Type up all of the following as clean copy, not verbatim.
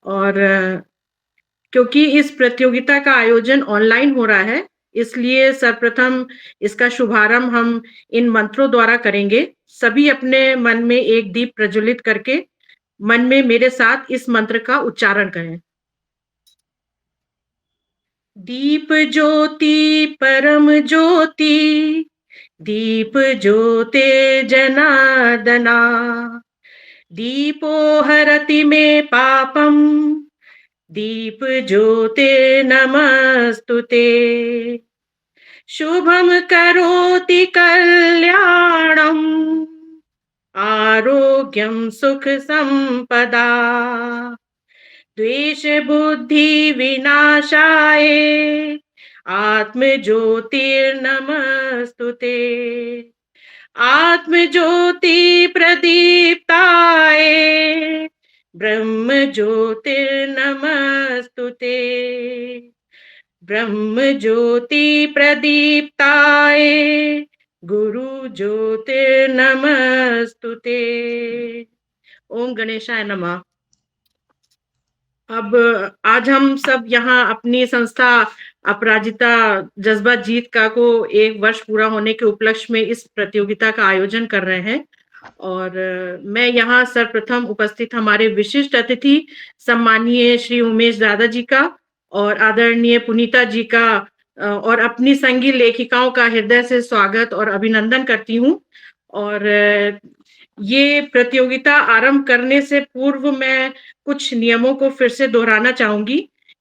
और क्योंकि इस प्रतियोगिता का आयोजन ऑनलाइन हो रहा है, इसलिए सर्वप्रथम इसका शुभारंभ हम इन मंत्रों द्वारा करेंगे। सभी अपने मन में एक दीप प्रज्वलित करके मन में मेरे साथ इस मंत्र का उच्चारण करें। दीप ज्योति परम ज्योति, दीप ज्योते जनार्दना, दीपो हरति मे पापम, दीप ज्योते नमस्तुते, शुभम करोति कल्याणम, आरोग्यम सुख संपदा, द्वेष बुद्धि विनाशाय, आत्म ज्योतिर्नमस्तुते, आत्म ज्योति प्रदीप्ताय, ब्रह्म ज्योतिर्नमस्तुते, ब्रह्म ज्योति प्रदीप्ताय, गुरु ज्योतिर्नमस्तुते। ओम गणेशाय नमः। अब आज हम सब यहाँ अपनी संस्था अपराजिता जज्बा जीत का को 1 वर्ष पूरा होने के उपलक्ष्य में इस प्रतियोगिता का आयोजन कर रहे हैं। और मैं यहाँ सर्वप्रथम उपस्थित हमारे विशिष्ट अतिथि सम्मानीय श्री उमेश दादा जी का और आदरणीय पुनीता जी का और अपनी संगी लेखिकाओं का हृदय से स्वागत और अभिनंदन करती हूँ। और ये प्रतियोगिता आरंभ करने से पूर्व मैं कुछ नियमों को फिर से दोहराना चाहूंगी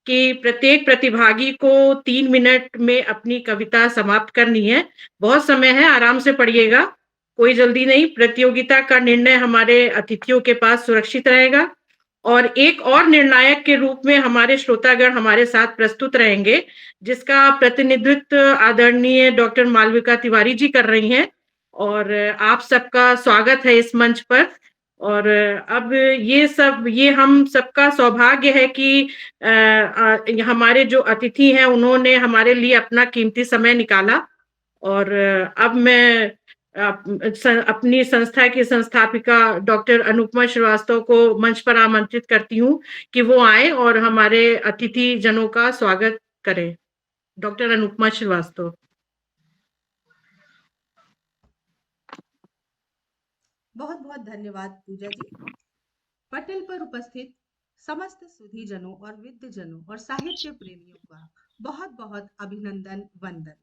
कि प्रत्येक प्रतिभागी को 3 मिनट में अपनी कविता समाप्त करनी है। बहुत समय है, आराम से पढ़िएगा, कोई जल्दी नहीं। प्रतियोगिता का निर्णय हमारे अतिथियों के पास सुरक्षित रहेगा और एक और निर्णायक के रूप में हमारे श्रोतागण हमारे साथ प्रस्तुत रहेंगे, जिसका प्रतिनिधित्व आदरणीय डॉक्टर मालविका तिवारी जी कर रही हैं। और आप सबका स्वागत है इस मंच पर। और अब ये हम सबका सौभाग्य है कि हमारे जो अतिथि हैं उन्होंने हमारे लिए अपना कीमती समय निकाला। और अब मैं अपनी संस्था की संस्थापिका डॉक्टर अनुपमा श्रीवास्तव को मंच पर आमंत्रित करती हूँ कि वो आए और हमारे अतिथि जनों का स्वागत करें। डॉक्टर अनुपमा श्रीवास्तव। बहुत बहुत धन्यवाद पूजा जी। पटेल पर उपस्थित समस्त सुधीजनों और विद्यजनों और साहित्य प्रेमियों का बहुत बहुत अभिनंदन, वंदन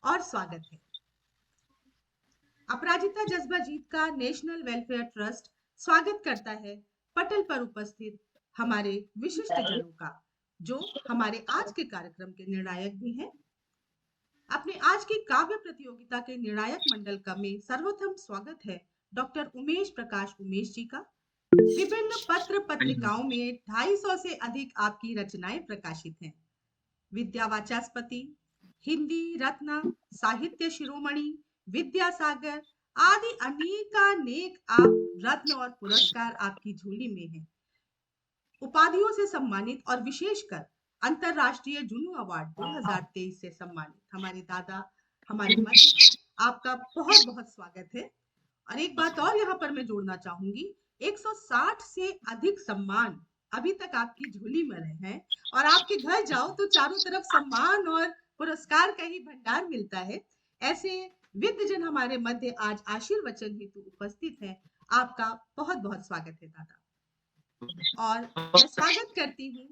और स्वागत है। अपराजिता जज्बा जीत का नेशनल वेलफेयर ट्रस्ट स्वागत करता है पटेल पर उपस्थित हमारे विशिष्ट जनों का, जो हमारे आज के कार्यक्रम के निर्णायक भी हैं। अपने आज की काव्य प्रतियोगिता के निर्णायक मंडल का में सर्वप्रथम स्वागत है डॉक्टर उमेश प्रकाश उमेश जी का। विभिन्न पत्र पत्रिकाओं में 250 से अधिक आपकी रचनाएं प्रकाशित हैं। विद्यावाचस्पति, हिंदी रत्न, साहित्य शिरोमणि, विद्यासागर आदि अनेक आप रत्न और पुरस्कार आपकी झोली में हैं। उपाधियों से सम्मानित और विशेषकर अंतरराष्ट्रीय जुनू अवार्ड 2023 से सम्मानित हमारे दादा हमारे मध्य में आपका बहुत बहुत स्वागत है। और एक बात और यहाँ पर मैं जोड़ना चाहूंगी, 160 से अधिक सम्मान अभी तक आपकी झोली में रहे हैं और आपके घर जाओ तो चारों तरफ सम्मान और पुरस्कार का ही भंडार मिलता है। ऐसे विद्यजन हमारे मध्य आज आशीर्वचन हेतु उपस्थित है। आपका बहुत बहुत स्वागत है दादा। और मैं स्वागत करती हूँ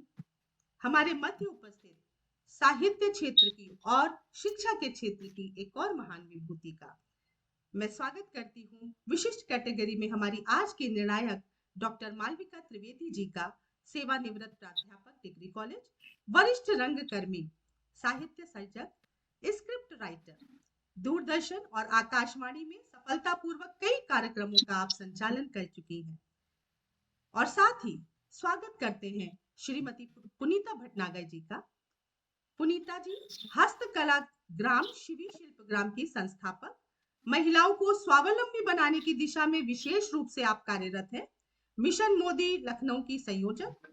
हमारे मध्य उपस्थित साहित्य क्षेत्र की और शिक्षा के क्षेत्र की एक और महान विभूति का। मैं स्वागत करती हूँ विशिष्ट कैटेगरी में हमारी आज के निर्णायक डॉक्टर मालविका त्रिवेदी जी का, सेवानिवृत्त प्राध्यापक डिग्री कॉलेज, वरिष्ठ रंगकर्मी, साहित्य सर्जक, स्क्रिप्ट राइटर, दूरदर्शन और आकाशवाणी में सफलतापूर्वक कई कार्यक्रमों का आप संचालन कर चुकी हैं। और साथ ही स्वागत करते हैं श्रीमती पुनीता भटनागर जी का। पुनीता जी हस्तकला ग्राम शिवी शिल्प ग्राम की संस्थापक, महिलाओं को स्वावलंबी बनाने की दिशा में विशेष रूप से आप कार्यरत हैं। मिशन मोदी लखनऊ की संयोजक।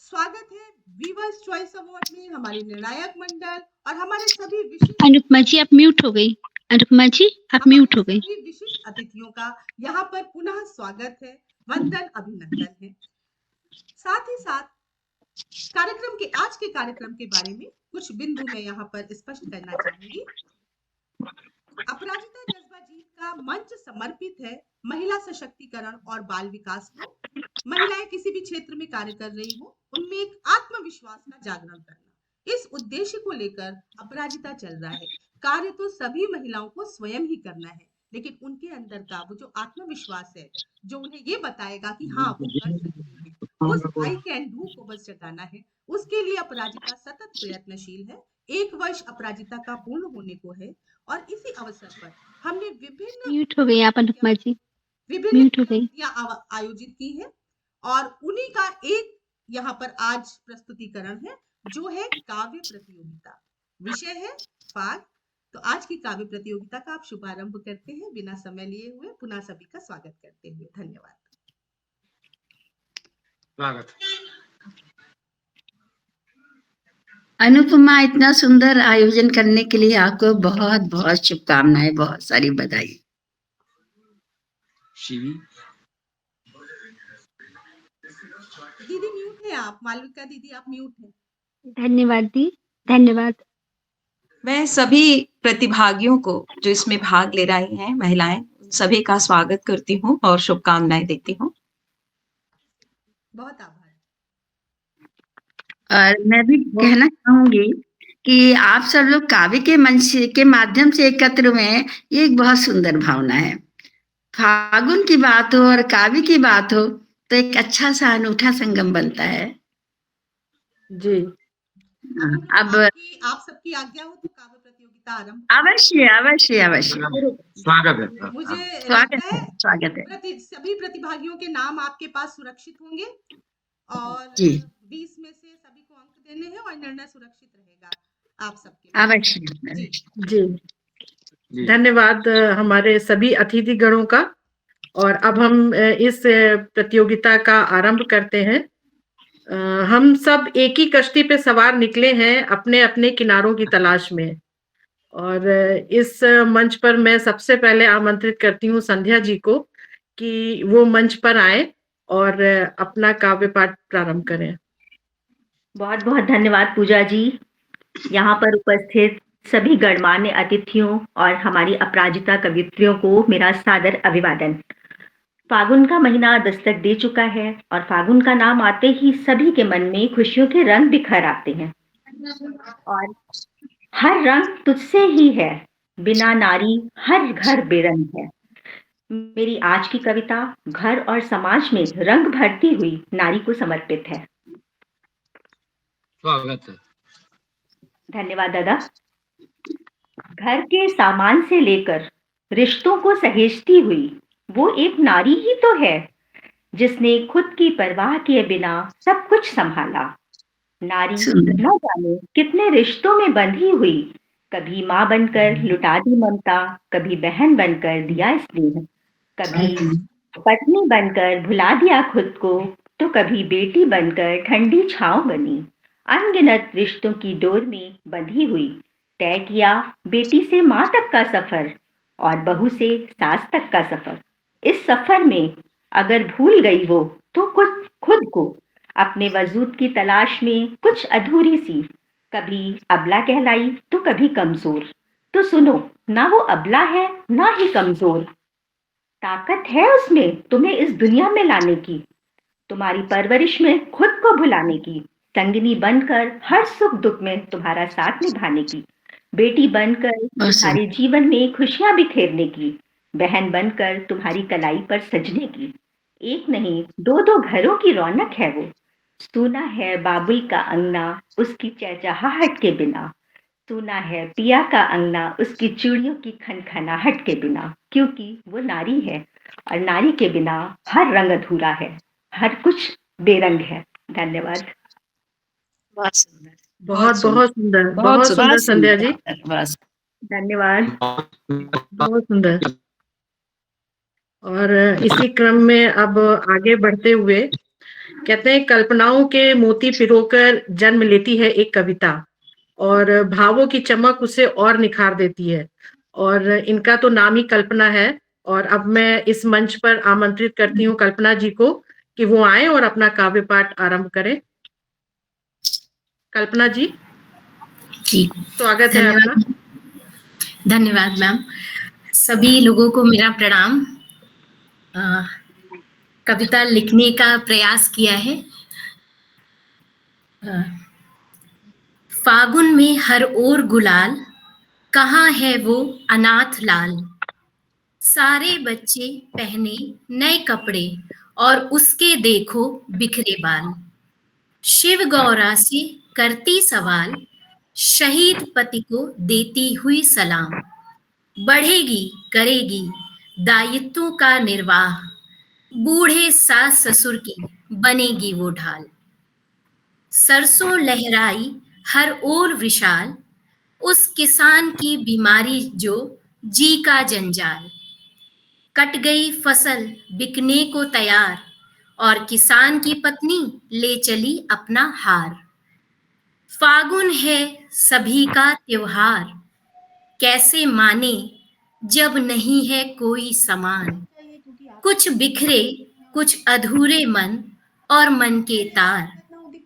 स्वागत है वीवर्स चॉइस अवार्ड में हमारी निर्णायक मंडल और हमारे सभी विशिष्ट। अनुपमा जी आप म्यूट हो गई। अनुपमा जी आप म्यूट हो गई। सभी विशिष्ट अतिथियों का यहाँ पर पुनः स्वागत है, वंदन, अभिनंदन है। साथ ही साथ आज के कार्यक्रम के बारे में कुछ बिंदु मैं यहाँ पर स्पष्ट करना चाहूंगी। अपराजिता जज्बा जीत का मंच समर्पित है महिला सशक्तिकरण और बाल विकास को। महिलाएं किसी भी क्षेत्र में कार्य कर रही हो, उनमें एक आत्मविश्वास का जागरण करना, इस उद्देश्य को लेकर अपराजिता चल रहा है। कार्य तो सभी महिलाओं को स्वयं ही करना है, लेकिन उनके अंदर का वो जो आत्मविश्वास है, जो उन्हें ये बताएगा कि हाँ वो कर सकती है, उस आई कैन डू को बस जगाना है। उसके लिए अपराजिता सतत प्रयत्नशील है। 1 वर्ष अपराजिता का पूर्ण होने को है और इसी अवसर पर हमने विभिन्न म्यूट हो गई आप अनुपमा जी, विभिन्न म्यूट हो गई। गतिविधियां आयोजित की है और उन्हीं का एक यहाँ पर आज प्रस्तुतिकरण है, जो है काव्य प्रतियोगिता। विषय है फाग। तो आज की काव्य प्रतियोगिता का आप शुभारंभ करते हैं बिना समय लिए हुए। पुनः सभी का स्वागत करते हुए धन्यवाद। स्वागत। अनुपमा, इतना सुंदर आयोजन करने के लिए आपको बहुत बहुत शुभकामनाएं, बहुत सारी बधाई। शिवी, दीदी म्यूट है आप, मालविका दीदी आप म्यूट हैं। धन्यवाद दी, धन्यवाद। मैं सभी प्रतिभागियों को जो इसमें भाग ले रही हैं महिलाएं, सभी का स्वागत करती हूँ और शुभकामनाएं देती हूँ। बहुत आभार। और मैं भी कहना चाहूंगी कि आप सब लोग काव्य के मंच के माध्यम से एकत्र हुए हैं, ये एक बहुत सुंदर भावना है। फागुन की बात हो और काव्य की बात हो तो एक अच्छा सा अनूठा संगम बनता है। जी, अब आप सबकी आज्ञा हो तो काव्य प्रतियोगिता आरंभ। अवश्य अवश्य अवश्य, स्वागत है। मुझे स्वागत लगता है, स्वागत है। सभी प्रतिभागियों के नाम आपके पास सुरक्षित होंगे और जी। 20 में से सभी को अंक देने हैं और निर्णय सुरक्षित रहेगा आप सबके। अवश्य जी। जी, धन्यवाद हमारे सभी अतिथिगणों का। और अब हम इस प्रतियोगिता का आरंभ करते हैं। हम सब एक ही कश्ती पे सवार निकले हैं अपने अपने किनारों की तलाश में। और इस मंच पर मैं सबसे पहले आमंत्रित करती हूँ संध्या जी को कि वो मंच पर आए और अपना काव्य पाठ प्रारंभ करें। बहुत बहुत धन्यवाद पूजा जी। यहाँ पर उपस्थित सभी गणमान्य अतिथियों और हमारी अपराजिता कवियत्रियों को मेरा सादर अभिवादन। फागुन का महीना दस्तक दे चुका है और फागुन का नाम आते ही सभी के मन में खुशियों के रंग बिखर आते हैं और हर रंग तुझसे ही है, बिना नारी हर घर बेरंग है। मेरी आज की कविता घर और समाज में रंग भरती हुई नारी को समर्पित है। स्वागत है। धन्यवाद दादा। घर के सामान से लेकर रिश्तों को सहेजती हुई वो एक नारी ही तो है, जिसने खुद की परवाह किए बिना सब कुछ संभाला। नारी न जाने कितने रिश्तों में बंधी हुई, कभी माँ बनकर लुटा दी ममता, कभी बहन बनकर दिया स्नेह, कभी पत्नी बनकर भुला दिया खुद को, तो कभी बेटी बनकर ठंडी छांव बनी। अनगिनत रिश्तों की डोर में बंधी हुई तय किया बेटी से माँ तक का सफर और बहू से सास तक का सफर। इस सफर में अगर भूल गई वो तो कुछ खुद को, अपने वजूद की तलाश में कुछ अधूरी सी, कभी अबला कहलाई तो कभी कमजोर। तो सुनो, ना वो अबला है ना ही कमजोर, ताकत है उसमें तुम्हें इस दुनिया में लाने की, तुम्हारी परवरिश में खुद को भुलाने की, संगिनी बनकर हर सुख दुख में तुम्हारा साथ निभाने की, बेटी बनकर तुम्हारे जीवन में खुशियां बिखेरने की, बहन बनकर तुम्हारी कलाई पर सजने की। एक नहीं दो दो घरों की रौनक है वो। सुना है बाबुल का अंगना उसकी चहचहाहट के बिना, सुना है पिया का अंगना उसकी चूड़ियों की खनखनाहट के बिना, क्योंकि वो नारी है और नारी के बिना हर रंग अधूरा है, हर कुछ बेरंग है। धन्यवाद। बहुत सुंदर, बहुत बहुत सुंदर, बहुत सुंदर संध्या जी, धन्यवाद। बहुत सुंदर। और इसी क्रम में अब आगे बढ़ते हुए कहते हैं, कल्पनाओं के मोती पिरोकर जन्म लेती है एक कविता और भावों की चमक उसे और निखार देती है। और इनका तो नाम ही कल्पना है। और अब मैं इस मंच पर आमंत्रित करती हूँ कल्पना जी को कि वो आए और अपना काव्य पाठ आरंभ करें। कल्पना जी, ठीक, स्वागत है आपका। धन्यवाद मैम। सभी लोगों को मेरा प्रणाम। कविता लिखने का प्रयास किया है। फागुन में हर ओर गुलाल, कहाँ है वो अनाथ लाल। सारे बच्चे पहने नए कपड़े और उसके देखो बिखरे बाल। शिव गौरा से करती सवाल, शहीद पति को देती हुई सलाम। बढ़ेगी करेगी दायित्वों का निर्वाह, बूढ़े सास ससुर की बनेगी वो ढाल। सरसों लहराई हर ओर विशाल, उस किसान की बीमारी जो जी का जंजाल। कट गई फसल बिकने को तैयार, और किसान की पत्नी ले चली अपना हार। फागुन है सभी का त्योहार, कैसे माने जब नहीं है कोई समान। कुछ बिखरे कुछ अधूरे मन, और मन के तार।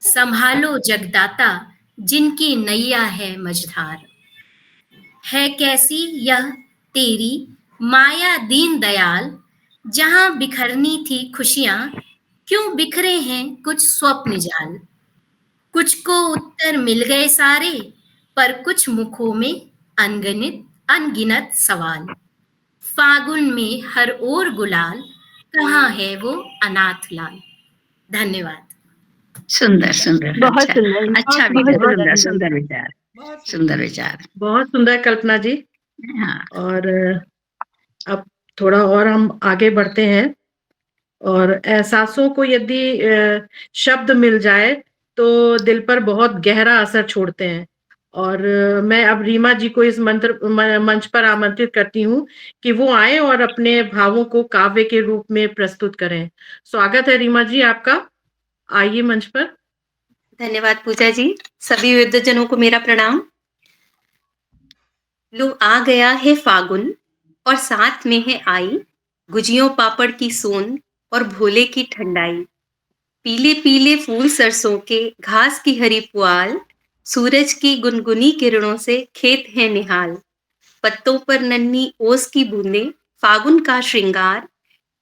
संभालो जगदाता जिनकी नैया है मझधार। है कैसी यह तेरी माया दीन दयाल, जहां बिखरनी थी खुशियां, क्यों बिखरे हैं कुछ स्वप्न जाल। कुछ को उत्तर मिल गए सारे, पर कुछ मुखों में अनगिनत सवाल। फागुन में हर ओर गुलाल, कहाँ है वो अनाथ लाल। धन्यवाद। सुंदर सुंदर, बहुत अच्छा सुंदर, अच्छा बहुत विचार, सुंदर। सुंदर विचार, बहुत सुंदर विचार। बहुत सुंदर कल्पना जी। हाँ, और अब थोड़ा और हम आगे बढ़ते हैं। और एहसासों को यदि शब्द मिल जाए तो दिल पर बहुत गहरा असर छोड़ते हैं। और मैं अब रीमा जी को इस मंच पर आमंत्रित करती हूँ कि वो आए और अपने भावों को काव्य के रूप में प्रस्तुत करें। स्वागत है रीमा जी आपका, आइए मंच पर। धन्यवाद पूजा जी। सभी वृद्धजनों को मेरा प्रणाम। लो आ गया है फागुन, और साथ में है आई गुजियों पापड़ की सोन और भोले की ठंडाई। पीले पीले फूल सरसों के, घास की हरी पुआल, सूरज की गुनगुनी किरणों से खेत है निहाल। पत्तों पर नन्ही ओस की बूंदें, फागुन का श्रृंगार।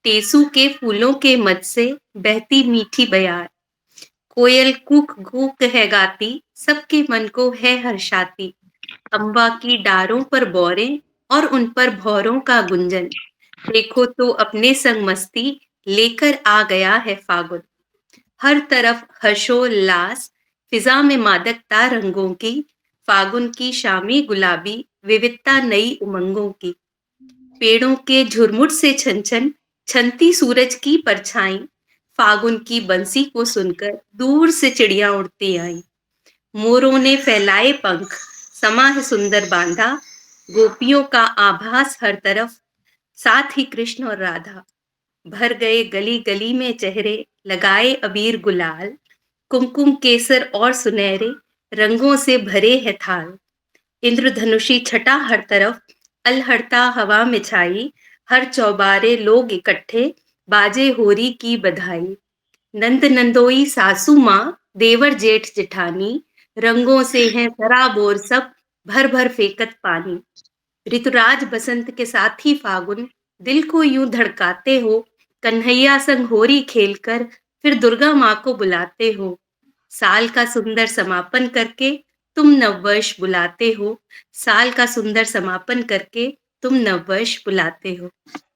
टेसू के फूलों के मध से बहती मीठी बयार। कोयल कूक कूक है गाती, सबके मन को है हर्षाती। अम्बा की डारों पर बौरें, और उन पर भौरों का गुंजन। देखो तो अपने संग मस्ती, लेकर आ गया है फागुन। हर तरफ हर्षोल्लास, फिजा में मादकता रंगों की। फागुन की शामी गुलाबी, विविधता नई उमंगों की। पेड़ों के झुरमुट से छन छन छनती सूरज की परछाई। फागुन की बंसी को सुनकर दूर से चिड़िया उड़ती आई। मोरों ने फैलाए पंख, समा है सुंदर बांधा। गोपियों का आभास हर तरफ, साथ ही कृष्ण और राधा। भर गए गली गली में चेहरे, लगाए अबीर गुलाल। कुमकुम केसर और सुनहरे, रंगों से भरे है थाल। इंद्रधनुषी छटा हर तरफ, अलहड़ता हवा में छाई। हर चौबारे लोग इकट्ठे, बाजे होरी की बधाई। नंद नंदोई सासू माँ, देवर जेठ जेठानी। रंगों से हैं सराबोर सब, भर भर फेंकत पानी। ऋतुराज बसंत के साथी फागुन, दिल को यूं धड़काते हो। कन्हैया संग होरी खेलकर, फिर दुर्गा माँ को बुलाते हो। साल का सुंदर समापन करके तुम नववर्ष बुलाते हो। साल का सुंदर समापन करके तुम नववर्ष बुलाते हो।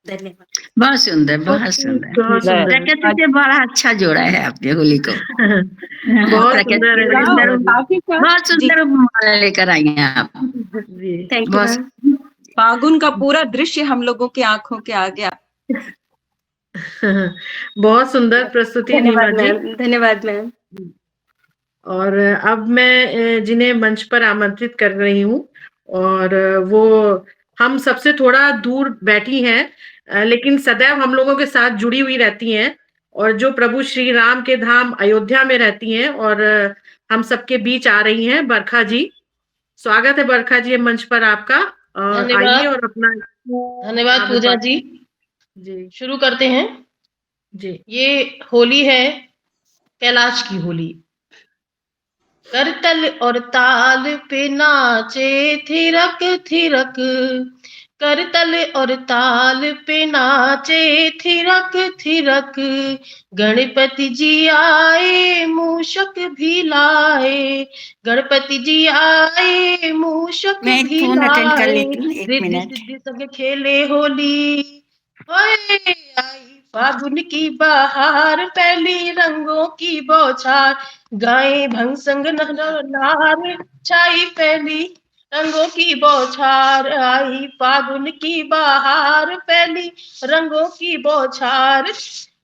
धन्यवाद। बहुत सुंदर, बहुत सुंदर। बहुत सुंदर। प्रकृति से बड़ा अच्छा जोड़ा है आपने होली को। बहुत प्रकृति सुंदर है बड़ी सुंदर, काफी बहुत सुंदर माला लेकर आई हैं आप। जी। थैंक यू बहुत मैम। फागुन का पूरा दृश्य हम लोगों की आंखों के आगे बहुत सुंदर प्रस्तुति रीमा धन्यवाद जी। मैम, धन्यवाद मैम। और अब मैं जिन्हें मंच पर आमंत्रित कर रही हूँ, और वो हम सबसे थोड़ा दूर बैठी हैं, लेकिन सदैव हम लोगों के साथ जुड़ी हुई रहती हैं, और जो प्रभु श्री राम के धाम अयोध्या में रहती हैं, और हम सबके बीच आ रही हैं बरखा जी। स्वागत है बरखा जी मंच पर आपका। आइए और अपना धन्यवाद पूजा जी। जी शुरू करते हैं। जी। ये होली है कैलाश की होली। करतल और ताल पे नाचे थिरक थिरक, करतल और ताल पे नाचे थिरक थिरक, गणपति जी आए मूषक भी लाए, गणपति जी आए मूषक मैं एक भी फोन अटेंड कर लाए, लेती हूँ, एक रिद्धि मिनट। सिद्धि सब खेले होली। ओए आई फागुन की बहार, पहली रंगों की बौछार, गाएं भंग संग नार, छाई पहली रंगों की बौछार, आई फागुन की बहार, पहली रंगों की बौछार,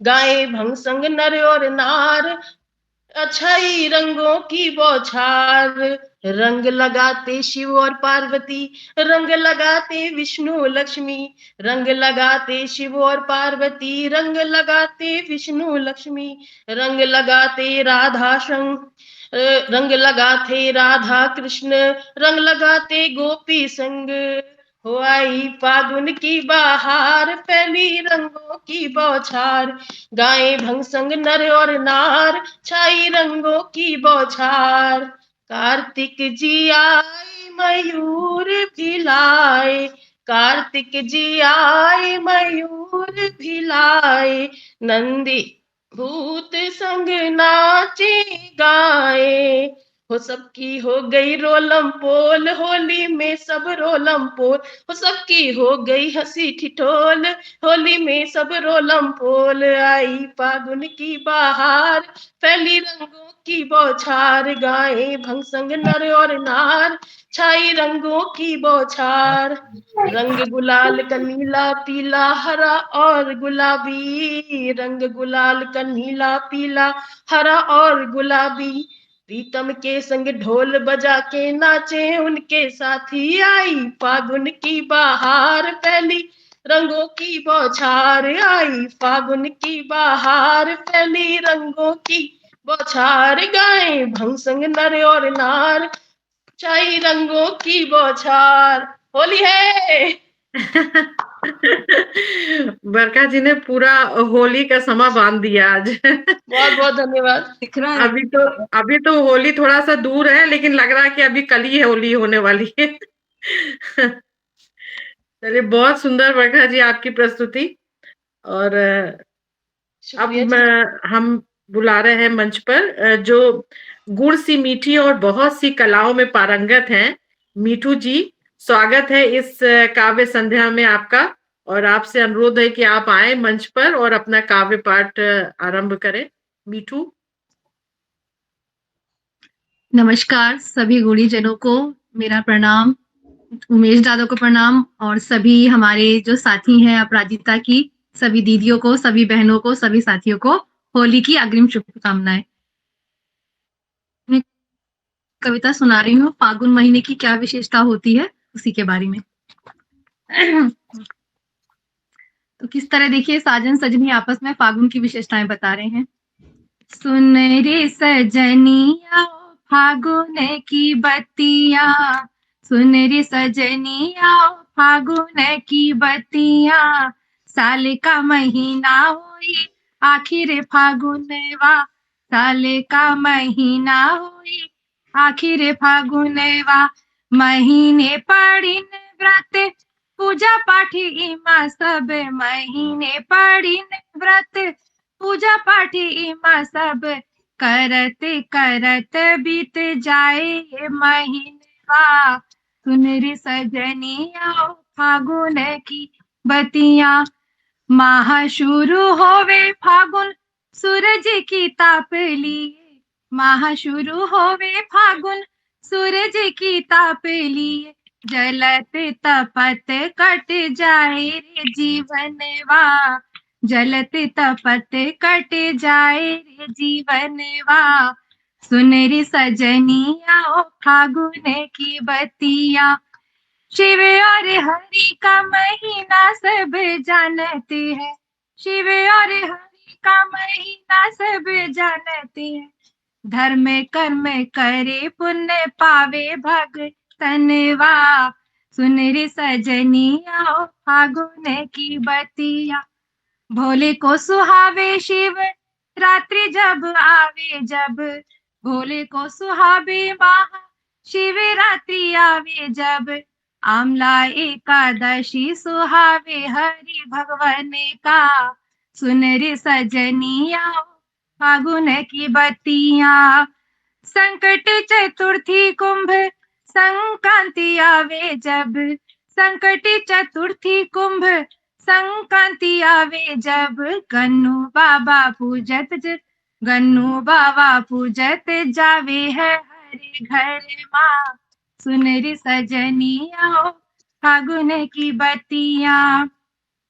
गाएं भंग संग नर और नार, अछाई रंगों की बौछार, रंग लगाते शिव और पार्वती, रंग लगाते विष्णु लक्ष्मी, रंग लगाते शिव और पार्वती, रंग लगाते विष्णु लक्ष्मी, रंग लगाते राधा रंग लगाते राधा कृष्ण, रंग लगाते गोपी संग, हो आई फागुन की बहार, पहली रंगों की बौछार, गाएं भंग संग नर और नार, छाई रंगों की बौछार, कार्तिक जी आए मयूर भी लाए, कार्तिक जी आए मयूर भी लाए, नंदी भूत संग नाचे गाए, हो सबकी हो गई रोलम पोल, होली में सब रोलम पोल, हो सबकी हो गई हंसी ठिठोल, होली में सब रोलम पोल, आई फागुन की बहार, फैली रंगों की बौछार, गाएं भंग संग नर और नार, छाई रंगों की बौछार, रंग गुलाल का नीला पीला हरा और गुलाबी, रंग गुलाल का नीला पीला हरा और गुलाबी, प्रीतम के संग ढोल बजा के नाचे उनके साथी, आई फागुन की बहार, पहली रंगों की बौछार, आई फागुन की बहार, पहली रंगों की बौछार, गाएं भंग संग नर और नार, छाई रंगों की बौछार, होली है। बरखा जी ने पूरा होली का समा बांध दिया आज। बहुत बहुत धन्यवाद। दिख रहा है। अभी तो होली थोड़ा सा दूर है, लेकिन लग रहा है कि अभी कल ही होली होने वाली है। चलिए, बहुत सुंदर बरखा जी आपकी प्रस्तुति। और अब हम बुला रहे हैं मंच पर जो गुड़ सी मीठी और बहुत सी कलाओं में पारंगत हैं, मीठू जी। स्वागत है इस काव्य संध्या में आपका, और आपसे अनुरोध है कि आप आए मंच पर और अपना काव्य पाठ आरंभ करें। मीठू। नमस्कार सभी गुणीजनों को मेरा प्रणाम, उमेश दादा को प्रणाम, और सभी हमारे जो साथी हैं अपराजिता की सभी दीदियों को, सभी बहनों को, सभी साथियों को होली की अग्रिम शुभकामनाएं। मैं कविता सुना रही हूँ, फागुन महीने की क्या विशेषता होती है उसी के बारे में। तो किस तरह देखिए साजन सजनी आपस में फागुन की विशेषताएं बता रहे हैं। सुन रे सजनिया फागुन की बत्तियां, सुन रे सजनिया फागुन की बत्तियां, साल का महीना होई आखिर फागुनवा, साल का महीना होई आखिर फागुनवा, महीने पड़िन व्रत पूजा पाठ इमा सब, महीने पड़िन व्रत पूजा पाठ इमा सब, करत करत बीत जाए महीनवा, सुन रे सजनिया फागुन की बतिया, माह शुरू होवे फागुन सूरज की ताप लिए, माह शुरू होवे फागुन सूरज की ताप लिए, जलत तपत कट जाए रे जीवनवा, जलत तपत कट जाए रे जीवनवा, सुन रे सजनिया फागुन की बतिया, शिव और हरि का महीना सब जानते हैं, शिव और हरि का महीना सब जानते हैं, धर्म कर्म करे पुण्य पावे भगतनवा, सुन रे सजनिया फागुन की बतिया, भोले को सुहावे शिव रात्रि जब आवे जब, भोले को सुहावे महा शिवरात्रि आवे जब, आमला एकादशी सुहावे हरि भगवान का, सुन रे सजनिया फागुन की बत्तियां, संकट चतुर्थी कुंभ संक्रांति आवे जब, संकट चतुर्थी कुंभ संक्रांति आवे जब, गन्नू बाबा पूजत जावे है हरे घर माँ, सुन रे सजनिया फागुन की बत्तियां,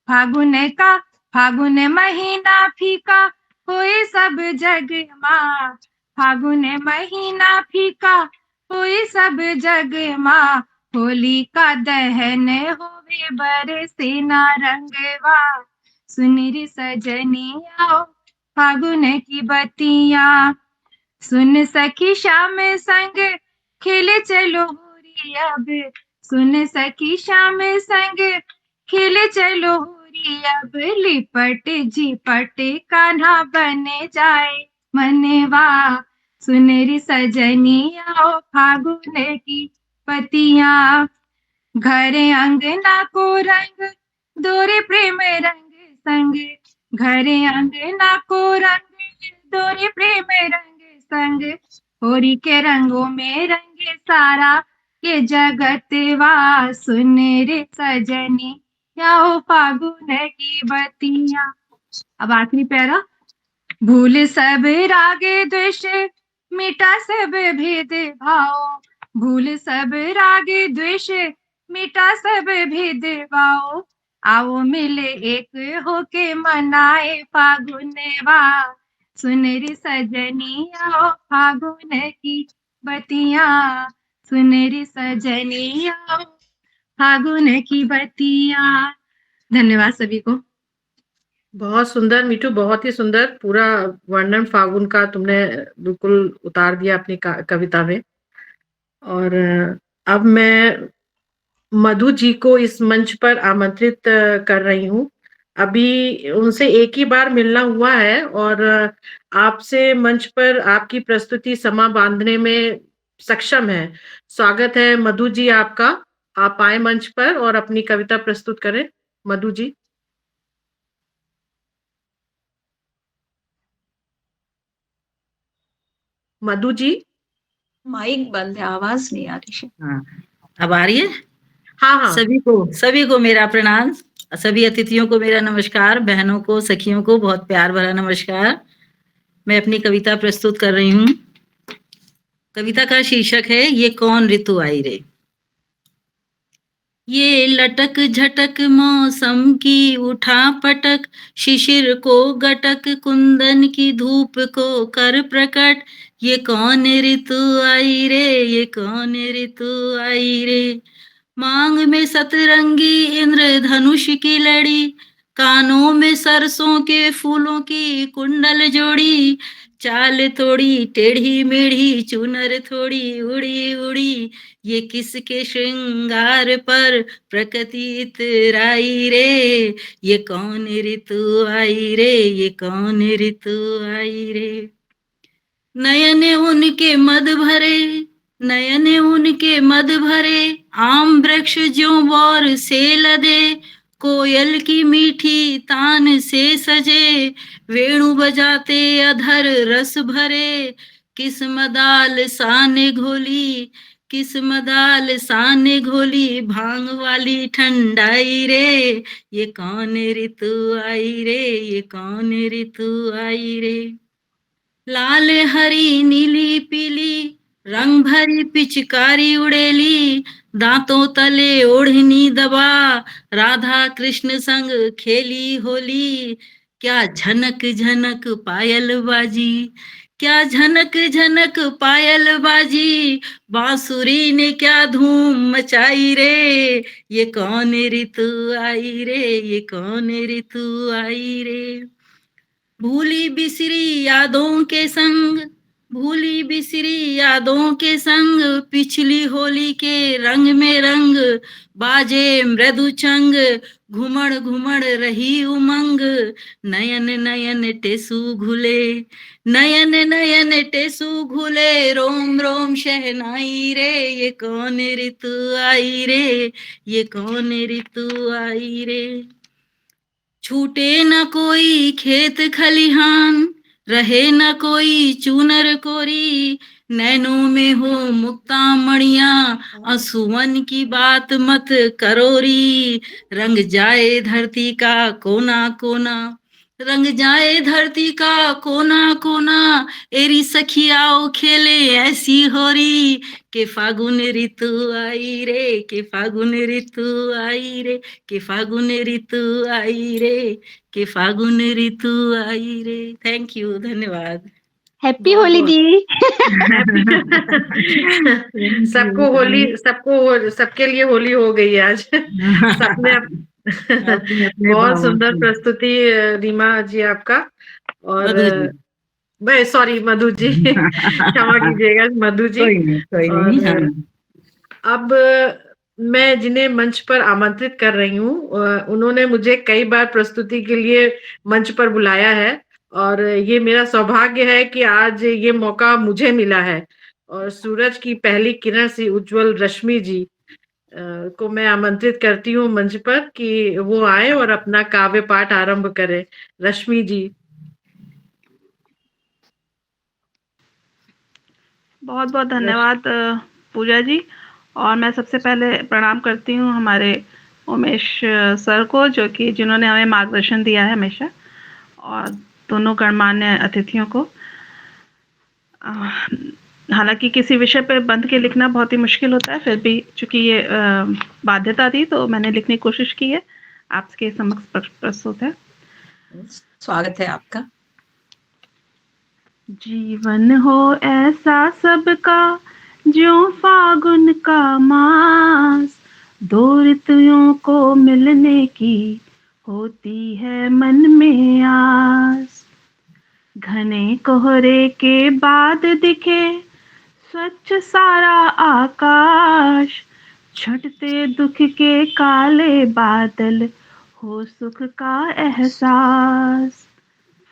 फागुन महीना फीका होए सब जग माँ, फागुन महीना फीका होए सब जग माँ, होली का दहन होवे बरसे ना रंगवा, सुन रे सजनिया फागुन की बत्तियां, सुन सखी श्याम संग खेले चलो होरी अब, सुन सखी श्याम संग खेले चलो होरी अब, लिपट झिपट कान्हा बने जाए मनवा, सुन रे सजनिया फागुन की पतियां, घर अंगना को रंग दोरे प्रेम रंग संग, घर अंगना को रंग दोरे प्रेम रंग संग, होरी के रंगों में रंगे सारा ये जगत वा, सुन रे सजनी या फागुन की बत्तियां। अब आखिरी पैरा, भूल सब राग द्वेष मिटा सब भेद भाव, भूल सब राग द्वेष मिटा सब भेद भाव, आओ मिले एक होके मनाए फागुन वा, सुन रे सजनिया फागुन की बत्तियां, सुन रे सजनिया फागुन की बत्तियां। धन्यवाद सभी को। बहुत सुंदर मीठू, बहुत ही सुंदर, पूरा वर्णन फागुन का तुमने बिल्कुल उतार दिया अपनी कविता में। और अब मैं मधु जी को इस मंच पर आमंत्रित कर रही हूँ। अभी उनसे एक ही बार मिलना हुआ है और आपसे मंच पर आपकी प्रस्तुति समा बांधने में सक्षम है। स्वागत है मधु जी आपका, आप आए मंच पर और अपनी कविता प्रस्तुत करें। मधु जी। मधु जी। माइक बंद है, आवाज नहीं आ रही। हाँ, अब आ रही है? हाँ हाँ। सभी को मेरा प्रणाम, सभी अतिथियों को मेरा नमस्कार, बहनों को, सखियों को बहुत प्यार भरा नमस्कार। मैं अपनी कविता प्रस्तुत कर रही हूँ। कविता का शीर्षक है ये कौन ऋतु आई रे। ये लटक झटक मौसम की उठा पटक, शिशिर को गटक, कुंदन की धूप को कर प्रकट, ये कौन ऋतु आई रे, ये कौन ऋतु आई रे। मांग में सतरंगी इंद्रधनुष की लड़ी, कानों में सरसों के फूलों की कुंडल जोड़ी, चाल थोड़ी टेढ़ी मेढ़ी, चुनर थोड़ी उड़ी उड़ी, ये किसके श्रृंगार पर प्रकृति इतराई रे, ये कौन ऋतु आई रे, ये कौन ऋतु आई रे। नयन उनके मद भरे, नयन उनके मद भरे, आम वृक्ष ज्यों बौर से लदे, कोयल की मीठी तान से सजे, वेणु बजाते अधर रस भरे, किस मदाल साने घोली, किस मदाल साने घोली, भांग वाली ठंडाई रे, ये कौन ऋतु आई रे, ये कौन ऋतु आई रे। लाल हरी नीली पीली रंग भरी पिचकारी उड़ेली, दांतों तले ओढ़नी दबा, राधा कृष्ण संग खेली होली, क्या झनक झनक पायल बाजी, क्या झनक झनक पायल बाजी, बांसुरी ने क्या धूम मचाई रे, ये कौन ऋतु आई रे, ये कौन ऋतु आई रे। भूली बिसरी यादों के संग, भूली बिसरी यादों के संग, पिछली होली के रंग में रंग, बाजे मृदु चंग, घुमड़ घुमड़ रही उमंग, नयन नयन टेसु घुले, नयन नयन टेसु घुले, रोम रोम शहनाई रे, ये कौन ऋतु आई रे, ये कौन ऋतु आई रे। छूटे न कोई खेत खलिहान, रहे न कोई चूनर कोरी, नैनों में हो मुक्ता मणिया, आंसुअन की बात मत करोरी, रंग जाए धरती का कोना कोना, रंग जाए धरती का कोना कोना, एरी सखियाओ खेले ऐसी होरी, के फागुन ऋतु आई रे, के फागुन ऋतु आई रे, के फागुन ऋतु आई रे, के फागुन ऋतु आई रे। थैंक यू, धन्यवाद। हैप्पी होली दी। सबके लिए होली हो गई आज। सबने बहुत सुंदर प्रस्तुति रीमा जी आपका। और सॉरी मधु जी, क्षमा कीजिएगा मधु जी। कोई नहीं। अब मैं जिन्हें मंच पर आमंत्रित कर रही हूँ, उन्होंने मुझे कई बार प्रस्तुति के लिए मंच पर बुलाया है, और ये मेरा सौभाग्य है कि आज ये मौका मुझे मिला है। और सूरज की पहली किरण सी उज्जवल रश्मि जी को मैं आमंत्रित करती हूँ मंच पर कि वो आए और अपना काव्य पाठ आरंभ करें। रश्मि जी। बहुत बहुत धन्यवाद पूजा जी। और मैं सबसे पहले प्रणाम करती हूँ हमारे उमेश सर को, जो कि जिन्होंने हमें मार्गदर्शन दिया है हमेशा, और दोनों गणमान्य अतिथियों को। हालांकि किसी विषय पर बंध के लिखना बहुत ही मुश्किल होता है, फिर भी चूंकि ये बाध्यता थी तो मैंने लिखने की कोशिश की है, आपके समक्ष प्रस्तुत है। स्वागत है आपका। जीवन हो ऐसा सबका ज्यों फागुन का मास, दो ऋतुओं को मिलने की होती है मन में आस। घने कोहरे के बाद दिखे स्वच्छ सारा आकाश, छटते दुख के काले बादल हो सुख का एहसास।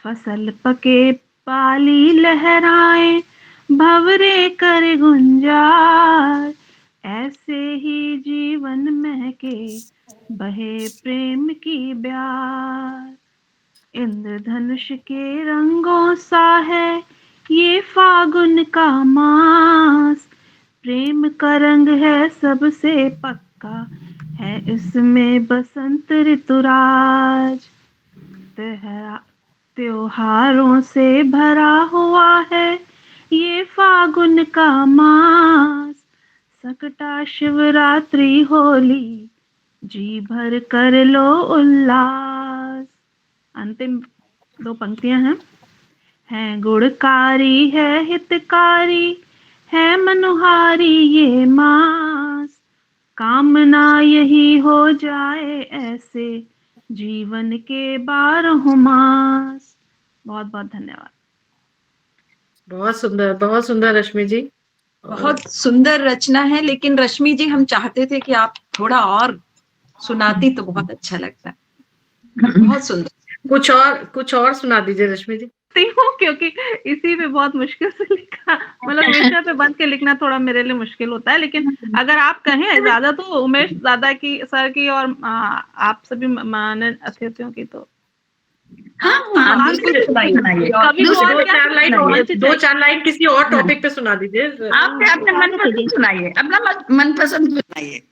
फसल पके पाली लहराए भंवरे कर गुंजार, ऐसे ही जीवन महके बहे प्रेम की ब्यार। इंद्रधनुष के रंगों सा है ये फागुन का मास, प्रेम का रंग है सबसे पक्का है इसमें बसंत ऋतुराज। त्योहारों से भरा हुआ है ये फागुन का मास, सकटा शिवरात्रि होली जी भर कर लो उल्लास। अंतिम दो पंक्तियां हैं गुणकारी है हितकारी है मनोहारी ये मास, कामना यही हो जाए ऐसे जीवन के 12 मास। बहुत बहुत धन्यवाद। बहुत सुंदर रश्मि जी, बहुत सुंदर रचना है। लेकिन रश्मि जी, हम चाहते थे कि आप थोड़ा और सुनाती तो बहुत अच्छा लगता। बहुत सुंदर। कुछ और सुना दीजिए रश्मि जी। क्योंकि इसी पे बहुत मुश्किल से लिखा, मतलब विषय पे बंद के लिखना थोड़ा मेरे लिए मुश्किल होता है। लेकिन अगर आप कहें ज्यादा तो उमेश दादा की, सर की और आप सभी माननीय अतिथियों की तो दो चार लाइन किसी और टॉपिक पे सुना दीजिए। आप अपने मनपसंद सुनाइए, अपना मनपसंद सुनाइए,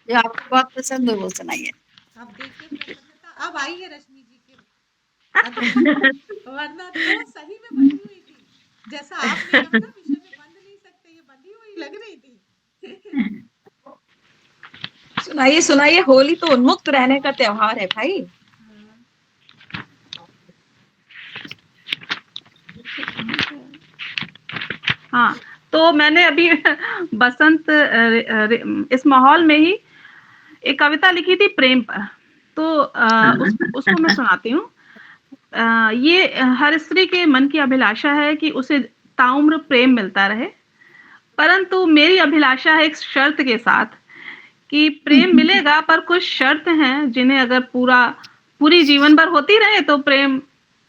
जो आपको बहुत पसंद हो वो सुनाइए। अब देखिए अब आई है रश्मि जी के, वरना तो सही में बंधी हुई थी, जैसा आपने कहा ना विषय में बंध नहीं सकते, ये बंधी हुई लग रही थी। सुनाइए सुनाइए, होली तो उन्मुक्त रहने का त्योहार है भाई। हाँ, तो मैंने अभी बसंत इस माहौल में ही एक कविता लिखी थी प्रेम पर, तो उसको मैं सुनाती हूँ। ये हर स्त्री के मन की अभिलाषा है कि उसे ताउम्र प्रेम मिलता रहे। परंतु मेरी अभिलाषा है एक शर्त के साथ कि प्रेम मिलेगा, पर कुछ शर्त हैं जिन्हें अगर पूरी जीवन भर होती रहे तो प्रेम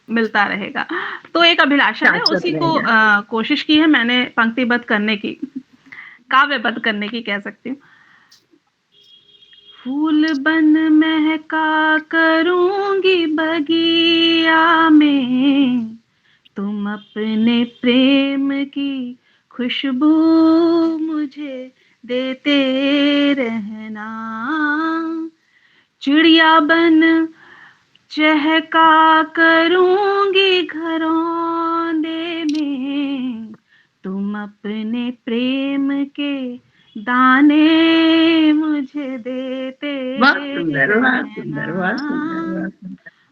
मिलता रहेगा। तो एक अभिलाषा है, शाश्वत उसी को कोशिश की है मैंने पंक्तिबद्ध करने की, काव्यबद्ध करने की कह सकती हूँ। फूल बन महका करूंगी बगिया में, तुम अपने प्रेम की खुशबू मुझे देते रहना। चिड़िया बन चहका करूंगी घरौंदे में, तुम अपने प्रेम के दाने मुझे देते रहना।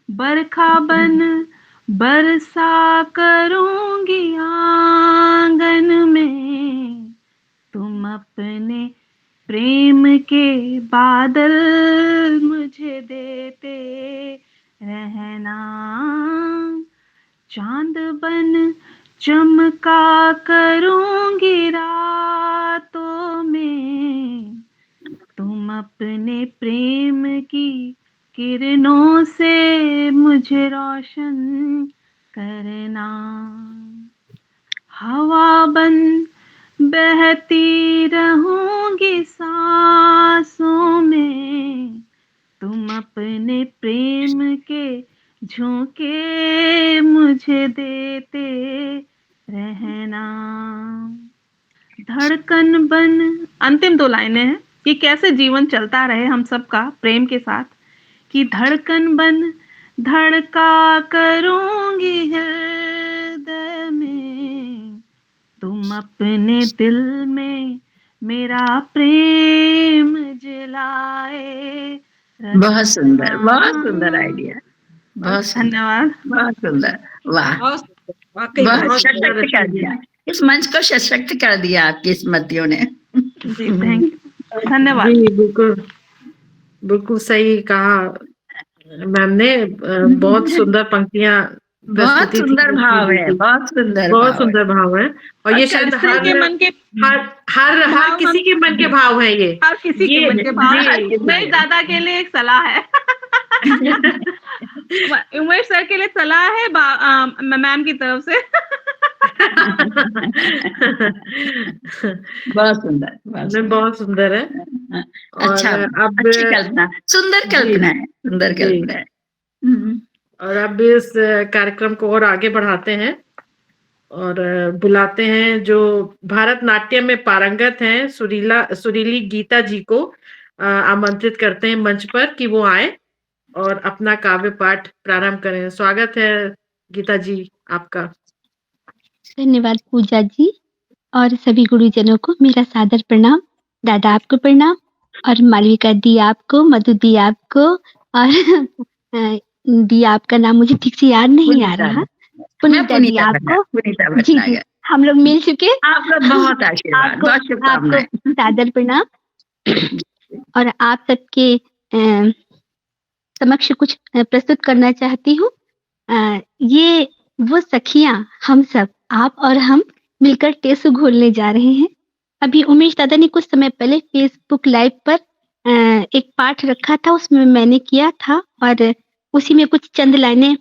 बरखा बन बरसा करूंगी आंगन में, तुम अपने प्रेम के बादल मुझे देते रहना। चांद बन चमका करूंगी रातों में, तुम अपने प्रेम की किरणों से मुझे रोशन करना। हवा बन बहती रहूंगी सांसों में, तुम अपने प्रेम के झोंके मुझे देते रहना। धड़कन बन, अंतिम 2 लाइनें हैं कि कैसे जीवन चलता रहे हम सबका प्रेम के साथ, कि धड़कन बन धड़का करूंगी हृदय में, तुम अपने दिल में मेरा प्रेम जलाए। बहुत सुंदर आइडिया, बहुत धन्यवाद, बहुत सुंदर। वाह, वाकई बहुत सशक्त कर दिया, इस मंच को सशक्त कर दिया आपकी स्मृतियों ने। जी थैंक यू, धन्यवाद। जी बिल्कुल सही कहा मैम ने। बहुत सुंदर पंक्तियां, बहुत सुंदर भाव है, बहुत सुंदर भाव है। और ये शायद हर किसी के मन के भाव है। ये हर किसी के मन के भाव। उमेश दादा के लिए एक सलाह है, उमेश सर के लिए सलाह है मैम की तरफ से। बहुत सुंदर है। अच्छा, अब अच्छी कल्पना, सुंदर कल्पना है। और अब इस कार्यक्रम को और आगे बढ़ाते हैं और बुलाते हैं जो भारतनाट्यम में पारंगत हैं, सुरीली गीता जी को आमंत्रित करते हैं मंच पर कि वो आए और अपना काव्य पाठ प्रारंभ करें। स्वागत है गीता जी आपका। धन्यवाद पूजा जी, और सभी गुरुजनों को मेरा सादर प्रणाम। दादा आपको प्रणाम, और मालविका दी आपको, मधु दी आपको, और दी आपका नाम मुझे ठीक से याद नहीं आ रहा, पुनीता दी आपको। जी हम लोग मिल चुके। आप लोग बहुत आशीर्वाद, बहुत शुभकामनाएं। सादर प्रणाम। और आप सबके समक्ष कुछ प्रस्तुत करना चाहती हूँ। ये वो सखियां, हम सब, आप और हम मिलकर टेसु घोलने जा रहे हैं। अभी उमेश दादा ने कुछ समय पहले फेसबुक लाइव पर एक पाठ रखा था, उसमें मैंने किया था, और उसी में कुछ चंद लाइनें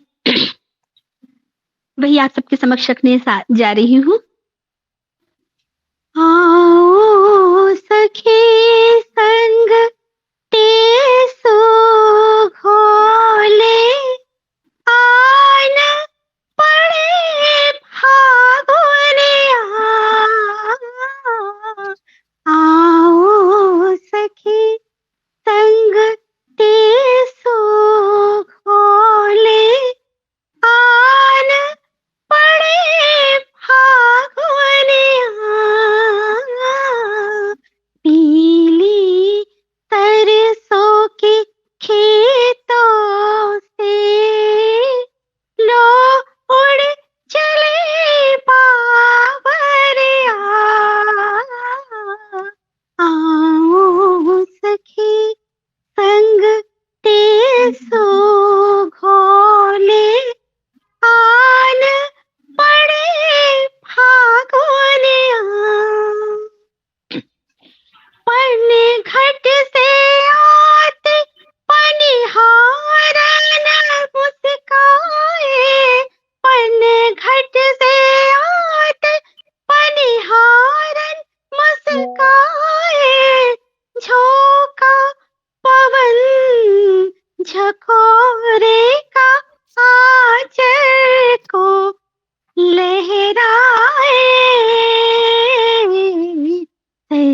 वही आप सबके समक्ष रखने जा रही हूँ। आओ सखी संग टेसु घोले, आन पड़े फागुनिया। आओ सखी संग टेसु घोले, आन पड़े फागुनिया।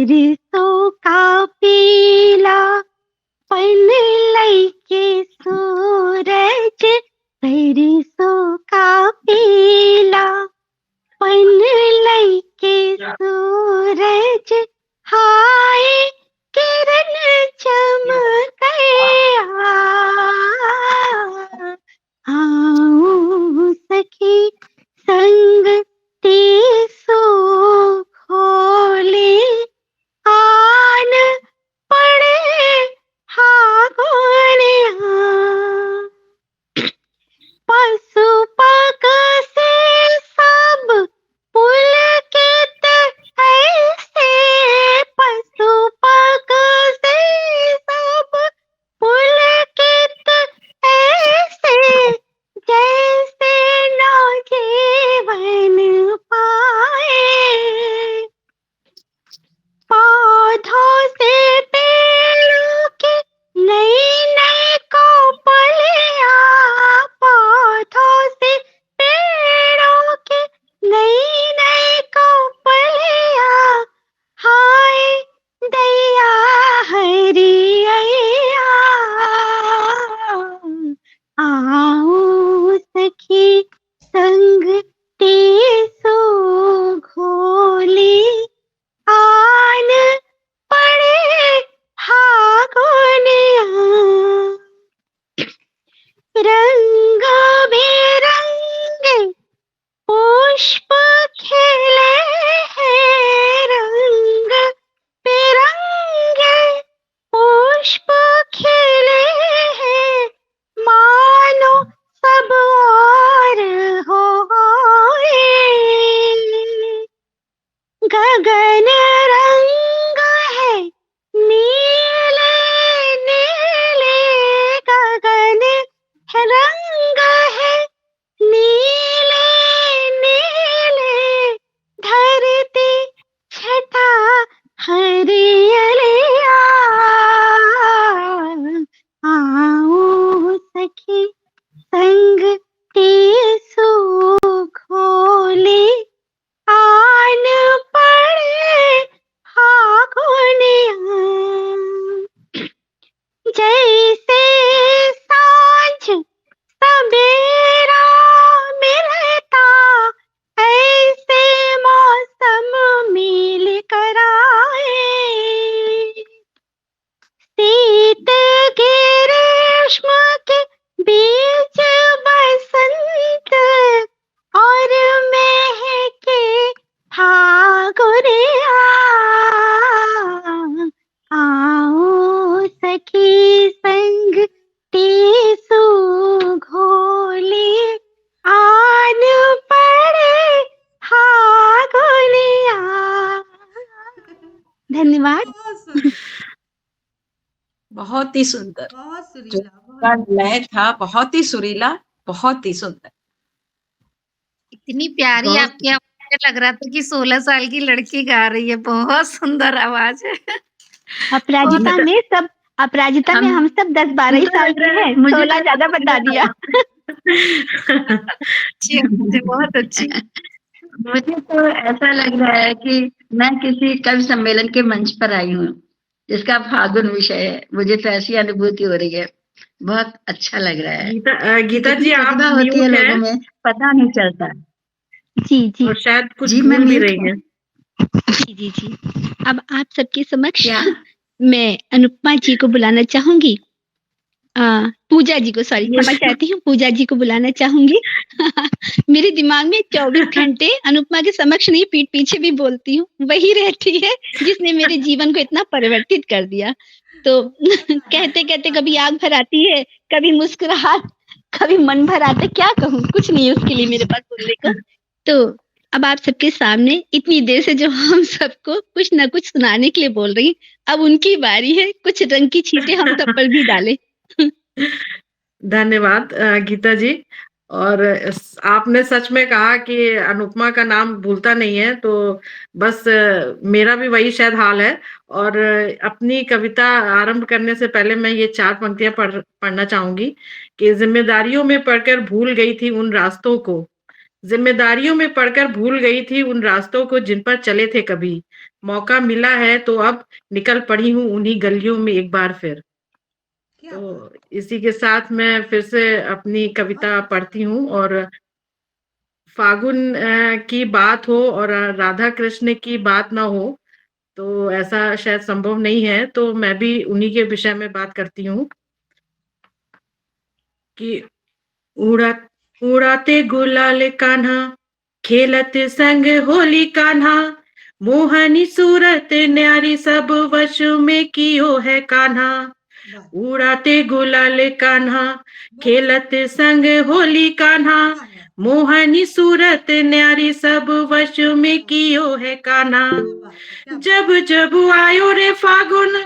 सरसों का पीला पन लइके सूरज, सरसों का पीला पन लइके सूरज, हाय किरण चमके आऊं सखी संग तीसो खोले, आन पड़े फागुनिया, पशु पक्षी सब पुलकित ऐसे, पशु पक्षी सब पुलकित ऐसे, जैसे नवजीवन पाए। पौधों से पेड़ों की नई नई कोपलिया, पौधों से पेड़ों की नई नई कोपलिया, हाय दैया हरिया, आओ सखी संग तीसो घोली, आन पड़े फागुनिया, रंग बिरंगे पुष्प खिले हैं, रंग बिरंगे पुष्प खिले हैं, मानो सब और होए। गगन रंग है नीले नीले, गगन रंग है नीले नीले, धरती छटा हरियलिया, आओ सखी संग तीसो खोले, आन पड़े फागुनिया, जैसे सांझ सबेरा मिलता, ऐसे मौसम मिल कर आए। शीत ग्रीष्म के बीच बसंत, और महके फागुनिया, आओ सखी संग तीसो घोले, आन पड़े फागुनिया। धन्यवाद। बहुत सुंदर, बहुत ही सुंदर। बहुत जो सुरीला, उसका बहुत लय था बहुत ही सुरीला, बहुत ही सुंदर। इतनी प्यारी बहुत आपकी आवाज, मुझे लग रहा था कि 16 साल की लड़की गा रही है। बहुत सुंदर आवाज है। अपराजिता में सब, अपराजिता में हम सब 10-12 ही साल के हैं, 16 ज्यादा बता दिया। अच्छी आवाज है, बहुत अच्छी। मुझे तो ऐसा लग रहा है कि मैं किसी कवि सम्मेलन के मंच पर आई हूँ जिसका फागुन विषय है। मुझे तो ऐसी अनुभूति हो रही है, बहुत अच्छा लग रहा है। गीता जी कितनी आप प्रतिभा होती है म्यूट लोगों हैं में, पता नहीं चलता। जी और शायद कुछ जी मैं भूल भी म्यूट रही हूँ। हैं। जी। अब आप सबके समक्ष क्या? मैं अनुपमा जी को बुलाना चाहूंगी, पूजा जी को, सॉरी क्षमा चाहती हूँ, पूजा जी को बुलाना चाहूंगी। मेरे दिमाग में 24 घंटे अनुपमा के समक्ष नहीं, पीठ पीछे भी बोलती हूँ, वही रहती है जिसने मेरे जीवन को इतना परिवर्तित कर दिया। तो कहते कहते कभी आग भर आती है, कभी मुस्कुराहट, कभी मन भर आता है। क्या कहूँ, कुछ नहीं है उसके लिए मेरे पास बोलने को। तो अब आप सबके सामने इतनी देर से जो हम सबको कुछ न कुछ सुनाने के लिए बोल रही, अब उनकी बारी है, कुछ रंग की छींटे हम सब पर भी डालें। धन्यवाद गीता जी। और आपने सच में कहा कि अनुपमा का नाम भूलता नहीं है, तो बस मेरा भी वही शायद हाल है। और अपनी कविता आरंभ करने से पहले मैं ये 4 पंक्तियां पढ़ना चाहूंगी कि जिम्मेदारियों में पढ़कर भूल गई थी उन रास्तों को, जिम्मेदारियों में पड़कर भूल गई थी उन रास्तों को जिन पर चले थे कभी। मौका मिला है तो अब निकल पड़ी हूँ उन्हीं गलियों में एक बार फिर। तो इसी के साथ मैं फिर से अपनी कविता पढ़ती हूँ। और फागुन की बात हो और राधा कृष्ण की बात ना हो तो ऐसा शायद संभव नहीं है, तो मैं भी उन्हीं के विषय में बात करती हूँ कि उड़ा उड़ाते गुलाल कान्हा, खेलत संग होली कान्हा, मोहनी सूरत न्यारी सब वश में कियो है कान्हा। उड़ाते गुलाल कान्हा, खेलत संग होली कान्हा, मोहनी सूरत न्यारी सब वश में कियो है कान्हा। जब जब आयो रे फागुन,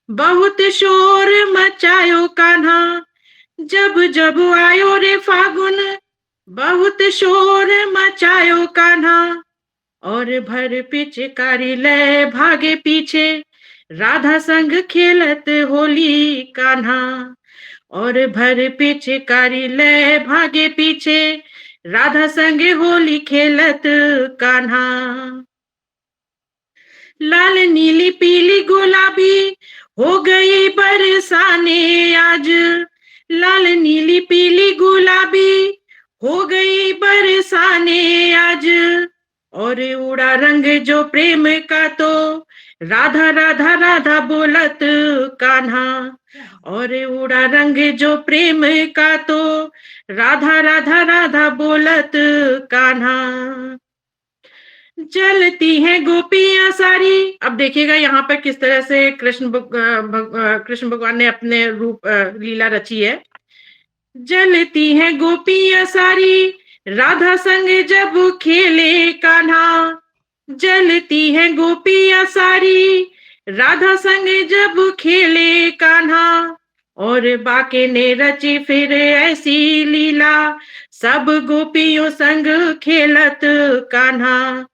बहुत शोर मचायो कान्हा। जब जब आयो रे फागुन, बहुत शोर मचायो कान्हा। और भर पिचकारी ले भागे पीछे, राधा संग खेलत होली कान्हा। और भर पिचकारी ले भागे पीछे, राधा संग होली खेलत कान्हा। लाल नीली पीली गुलाबी हो गई बरसाने आज। लाल नीली पीली गुलाबी हो गई बरसाने आज। और उड़ा रंग जो प्रेम का तो राधा राधा राधा बोलत कान्हा। और उड़ा रंग जो प्रेम का तो राधा राधा राधा बोलत कान्हा। चलती हैं गोपियां सारी। अब देखिएगा यहाँ पर किस तरह से कृष्ण भगवान ने अपने रूप लीला रची है। जलती हैं गोपियां सारी, राधा संग जब खेले कान्हा। जलती हैं गोपियां सारी, राधा संग जब खेले कान्हा। और बाके ने रची फिर ऐसी लीला, सब गोपियों संग खेलत कान्हा।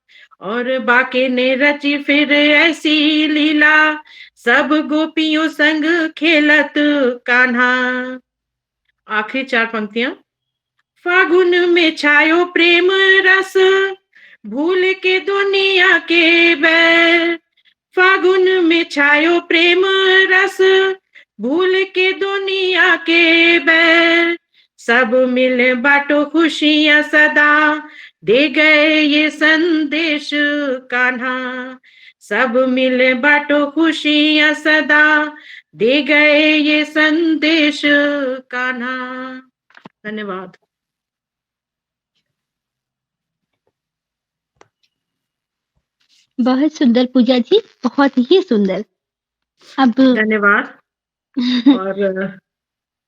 और बाके ने रची फिर ऐसी लीला, सब गोपियों संग खेलत कान्हा। आखिरी 4 पंक्तियां। फागुन में छायो प्रेम रस, भूल के दुनिया के बैर। फागुन में छायो प्रेम रस, भूल के दुनिया के बैर। सब मिल बाटो खुशियां सदा, दे गए ये संदेश कान्हा। सब मिल बाटो खुशियां सदा, दे गए ये संदेश कान्हा। धन्यवाद। बहुत सुंदर पूजा जी, बहुत ही सुंदर। अब धन्यवाद। और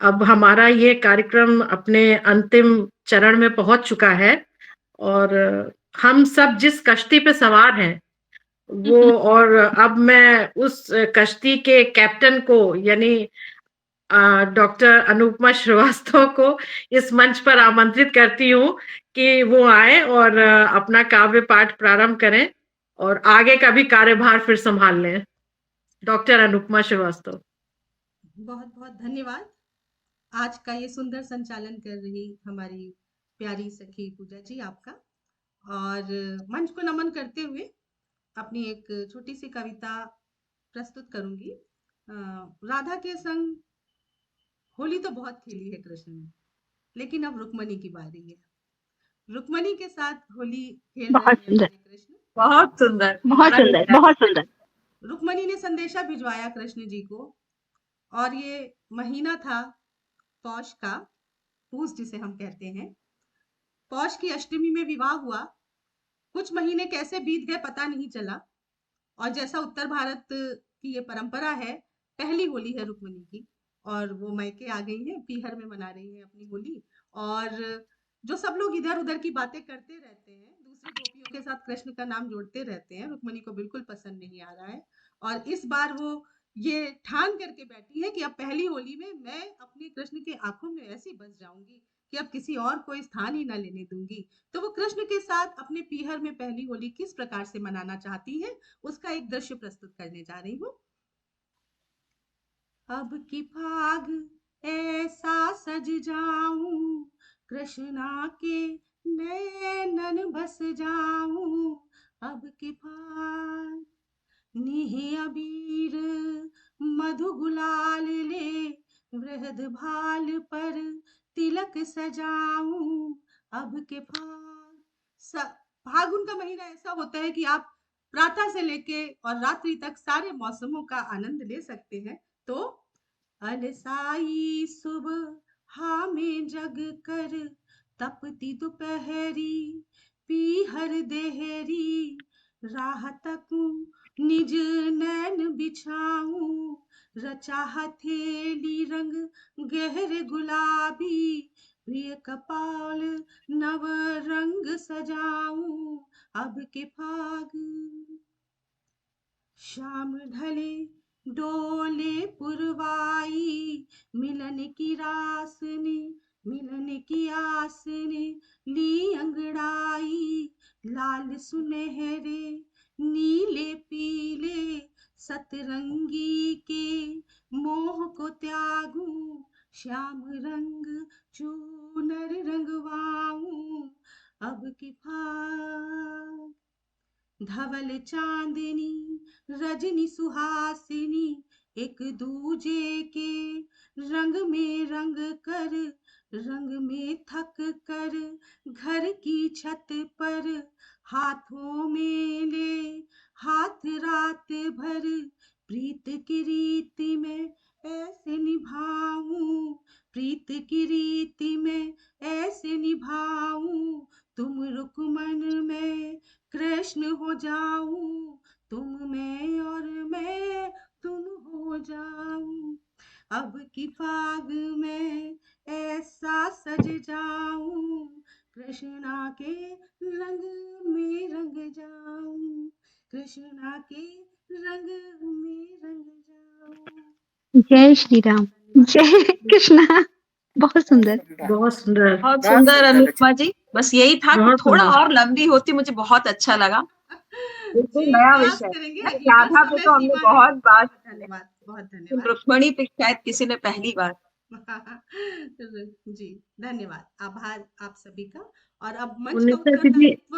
अब हमारा ये कार्यक्रम अपने अंतिम चरण में पहुंच चुका है। और हम सब जिस कश्ती पे सवार हैं वो, और अब मैं उस कश्ती के कैप्टन को यानी डॉक्टर अनुपमा श्रीवास्तव को इस मंच पर आमंत्रित करती हूँ कि वो आए और अपना काव्य पाठ प्रारंभ करें और आगे का भी कार्यभार फिर संभाल लें। डॉक्टर अनुपमा श्रीवास्तव। बहुत बहुत धन्यवाद। आज का ये सुंदर संचालन कर रही हमारी प्यारी सखी पूजा जी आपका। और मंच को नमन करते हुए अपनी एक छोटी सी कविता प्रस्तुत करूंगी। राधा के संग होली तो बहुत खेली है कृष्ण ने, लेकिन अब रुक्मणी की बारी है। रुक्मणी के साथ होली खेल रहे बहुत हैं सुंदर, हमारे कृष्ण। बहुत सुंदर, बहुत सुंदर, बहुत सुंदर। रुक्मणी ने संदेशा भिजवाया कृष्ण जी को, और ये महीना था पौष का, पूस जिसे हम कहते हैं। पौष की अष्टमी में विवाह हुआ। कुछ महीने कैसे बीत गए पता नहीं चला। और जैसा उत्तर भारत की ये परंपरा है, पहली होली है रुक्मणी की, और वो मायके आ गई हैं, पीहर में मना रही हैं अपनी होली। और जो सब लोग इधर उधर की बातें करते रहते हैं, दूसरी गोपियों के साथ कृष्ण का नाम जोड़ते रहते हैं, रुक्मणी को बिल्कुल पसंद नहीं आ रहा है। और इस बार वो ये ठान करके बैठी है कि अब पहली होली में मैं अपने कृष्ण के आंखों में ऐसी बस जाऊंगी कि अब किसी और को स्थान ही ना लेने दूंगी। तो वो कृष्ण के साथ अपने पीहर में पहली होली किस प्रकार से मनाना चाहती है, उसका एक दृश्य प्रस्तुत करने जा रही हूँ। अब की फाग ऐसा सज जाऊं, कृष्णा के नैनन बस जाऊं अब के फाग, नेह अबीर मधु गुलाल ले, वृहद भाल पर तिलक सजाऊं अब के फाग। फागुन का महीना ऐसा होता है कि आप प्रातः से लेके और रात्रि तक सारे मौसमों का आनंद ले सकते हैं। तो अलसाई सुबह में जग कर, तपती दोपहरी पीहर देहरी, राह तकूं निज नैन बिछाऊं, रचा हथेली रंग गहरे गुलाबी, प्रिय कपाल नव रंग सजाऊं अब के फाग। शाम ढले डोले पुरवाई, मिलन की आस ने ली अंगड़ाई, लाल सुनहरे नीले पीले सतरंगी के मोह को त्यागूं, श्याम रंग चूनर रंगवाऊं अब की फाग। धवल चांदनी रजनी सुहासिनी, एक दूजे के रंग में रंग कर, रंग में थक कर घर की छत पर, हाथों में ले हाथ रात भर, प्रीत की रीति में ऐसे निभाऊं, प्रीत की रीति में ऐसे निभाऊं, तुम रुकमन में कृष्ण हो जाऊं, तुम मैं और मैं तुम हो जाऊं, अब की फाग में ऐसा सज जाऊं, कृष्णा के रंग में रंग जाऊं, कृष्णा के रंग में रंग जाऊं। जय श्री राम, जय कृष्णा। बहुत सुंदर। बहुत सुंदर। बहुत सुंदर अनुपमा जी। बस यही था कि बहुत थोड़ा सुंदर। और लंबी होती, मुझे बहुत अच्छा लगा। बिल्कुल जी, नया प्रयास विषय। करेंगे। ना, अगली बार राधा पे समय तो हमने सीमा है। बहुत बार, धन्यवाद, बहुत लेकिन धन्यवाद। रुक्मणी पे शायद किसी ने पहली बार। जी, धन्यवाद, आभार आप सभी का। और अब मंच का पुनीता दीदी, उत्तरदायित्व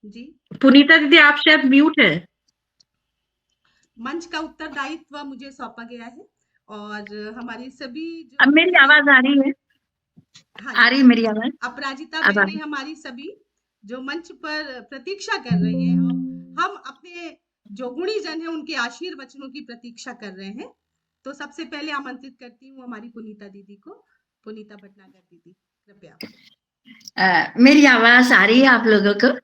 जी, पुनीता दीदी आप शायद म्यूट है। मंच का उत्तरदायित्व मुझे सौंपा गया है और हमारी सभी जो अब मेरी आवाज आ रही है? हाँ आ जी, रही है मेरी आवाज? अपराजिता अब आ बहनें हमारी सभी जो मंच पर प्रतीक्षा कर रही हैं, हम अपने जो गुणी जन हैं उनके आशीर्वचनों की प्रतीक्षा कर रहे हैं। तो सबसे पहले आमंत्रित करती हूँ हमारी पुनीता दीदी को। पुनीता भटनागर दीदी, कृपया। मेरी आवाज आ रही है आप लोगों को?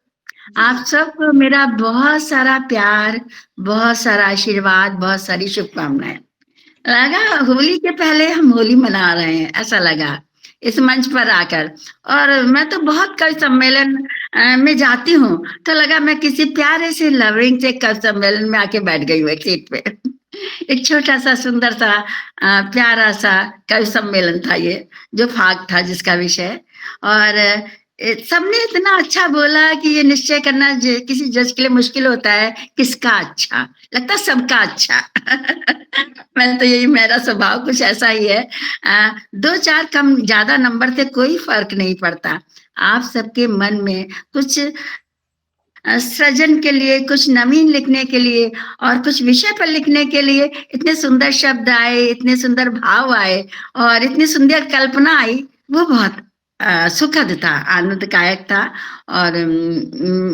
आप सबको मेरा बहुत सारा प्यार, बहुत सारा आशीर्वाद, बहुत सारी शुभकामनाएं। लगा होली के पहले हम होली मना रहे हैं, ऐसा लगा इस मंच पर आकर। और मैं तो बहुत कवि सम्मेलन में जाती हूँ, तो लगा मैं किसी प्यारे से लवरिंग से कवि सम्मेलन में आके बैठ गई हूँ एक सीट पे। एक छोटा सा सुंदर सा प्यारा सा कवि सम्मेलन था ये, जो फाग था जिसका विषय। और सबने इतना अच्छा बोला कि ये निश्चय करना किसी जज के लिए मुश्किल होता है किसका अच्छा लगता, सबका अच्छा। मैं तो यही, मेरा स्वभाव कुछ ऐसा ही है। 2-4 कम ज्यादा नंबर से कोई फर्क नहीं पड़ता। आप सबके मन में कुछ सृजन के लिए, कुछ नवीन लिखने के लिए और कुछ विषय पर लिखने के लिए इतने सुंदर शब्द आए, इतने सुंदर भाव आए और इतनी सुंदर कल्पना आई, वो बहुत सुखद था, आनंददायक था। और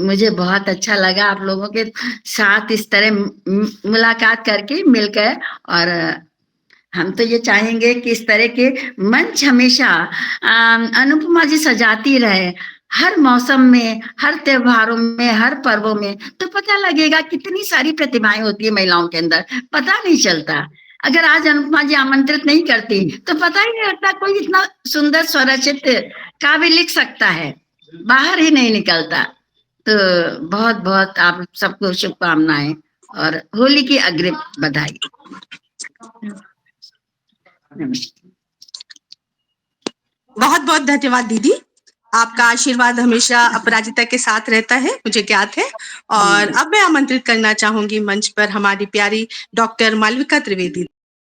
मुझे बहुत अच्छा लगा आप लोगों के साथ इस तरह मुलाकात करके, मिलकर। और हम तो ये चाहेंगे कि इस तरह के मंच हमेशा अनुपमा जी सजाती रहे, हर मौसम में, हर त्योहारों में, हर पर्वों में। तो पता लगेगा कितनी सारी प्रतिभाएं होती है महिलाओं के अंदर, पता नहीं चलता। अगर आज अनुपमा जी आमंत्रित नहीं करती तो पता ही नहीं लगता कोई इतना सुंदर स्वरचित काव्य लिख सकता है, बाहर ही नहीं निकलता। तो बहुत बहुत आप सबको शुभकामनाएं और होली की अग्रिम बधाई। बहुत बहुत धन्यवाद दीदी, आपका आशीर्वाद हमेशा अपराजिता के साथ रहता है, मुझे ज्ञात है। और अब मैं आमंत्रित करना चाहूंगी मंच पर हमारी प्यारी डॉक्टर मालविका त्रिवेदी।